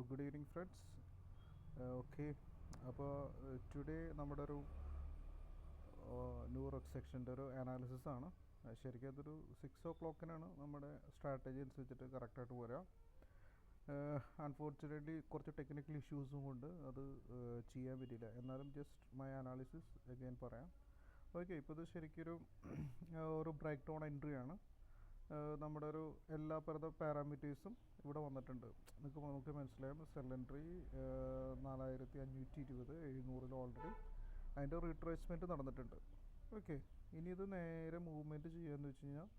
Good evening friends. Okay, അപ്പോൾ today നമ്മുടെ ഒരു ന്യൂ റെക് സെക്ഷൻ്റെ ഒരു അനാലിസിസ് ആണ്. ശരിക്കും അതൊരു 6 o'clock നമ്മുടെ സ്ട്രാറ്റജി അനുസരിച്ചിട്ട് കറക്റ്റായിട്ട് പോരാ. അൺഫോർച്ചുനേറ്റ്ലി കുറച്ച് ടെക്നിക്കൽ ഇഷ്യൂസും കൊണ്ട് അത് ചെയ്യാൻ പറ്റിയില്ല. എന്നാലും ജസ്റ്റ് മൈ അനാലിസിസ് അഗൈൻ പറയാം. ഓക്കെ, ഇപ്പോൾ ഇത് ശരിക്കൊരു ഒരു ബ്രേക്ക് ഡൗൺ എൻട്രി ആണ്. നമ്മുടെ ഒരു എല്ലാ പാരാമീറ്റേഴ്സും ഇവിടെ വന്നിട്ടുണ്ട്. നമുക്ക് മനസ്സിലായും സെൽ എൻട്രി 4520 700 ഓൾറെഡി അതിൻ്റെ റീട്രേസ്മെൻറ്റ് നടന്നിട്ടുണ്ട്. ഓക്കെ, ഇനി ഇത് നേരെ മൂവ്മെൻറ്റ് ചെയ്യാമെന്ന് വെച്ച് കഴിഞ്ഞാൽ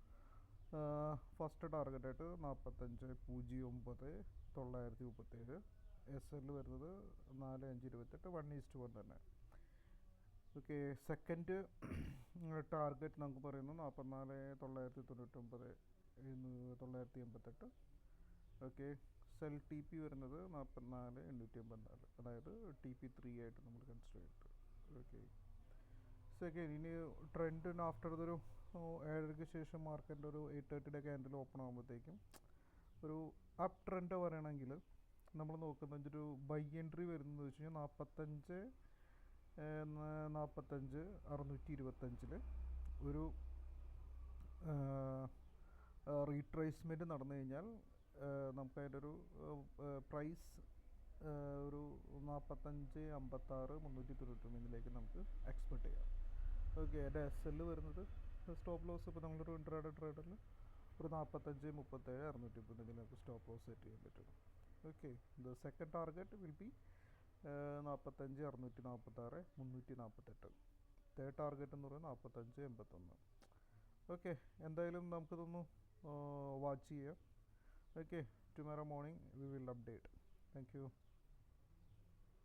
ഫസ്റ്റ് ടാർഗറ്റായിട്ട് 4509 എസ് എൽ വരുന്നത് 4528 1:1 തന്നെ. ഓക്കെ, സെക്കൻഡ് ടാർഗറ്റ് നമുക്ക് പറയുന്നത് 44,999 988. ഓക്കെ, സെൽ ടി പി വരുന്നത് 44,884, അതായത് TP3 ആയിട്ട് നമ്മൾ കൺസിഡർ ചെയ്തിട്ട്. ഓക്കെ, സെക്കൻഡ് ഇനി ട്രെൻഡ് ആഫ്റ്റർ ഇതൊരു 7:00 ശേഷം മാർക്കറ്റിൻ്റെ ഒരു 8:30 ക്യാൻഡിൽ ഓപ്പൺ ആകുമ്പോഴത്തേക്കും ഒരു അപ്പ് ട്രെൻഡ് പറയണമെങ്കിൽ നമ്മൾ നോക്കുന്നത് ഒരു ബൈ എൻട്രി വരുന്നത് വെച്ച് കഴിഞ്ഞാൽ 45,625 ഒരു റീട്രേസ്മെൻറ്റ് നടന്നു കഴിഞ്ഞാൽ നമുക്കതിൻ്റെ ഒരു പ്രൈസ് ഒരു 45,56 391 നമുക്ക് എക്സ്പെക്റ്റ് ചെയ്യാം. ഓക്കെ, എൻ്റെ എസ് എൽ വരുന്നത് സ്റ്റോപ്പ് ലോസ് ഇപ്പോൾ നമ്മളൊരു ഇൻട്രാഡേ ട്രേഡറിൽ ഒരു 45,37 630 നമുക്ക് സ്റ്റോപ്പ് ലോസ് സെറ്റ് ചെയ്യാൻ പറ്റും. Okay, the second target will be 45,646 348. Third target എന്ന് പറയുന്നത് 45,81. ഓക്കെ, എന്തായാലും നമുക്കിതൊന്ന് വാച്ച് ചെയ്യാം. Okay, tomorrow morning we will update. Thank you.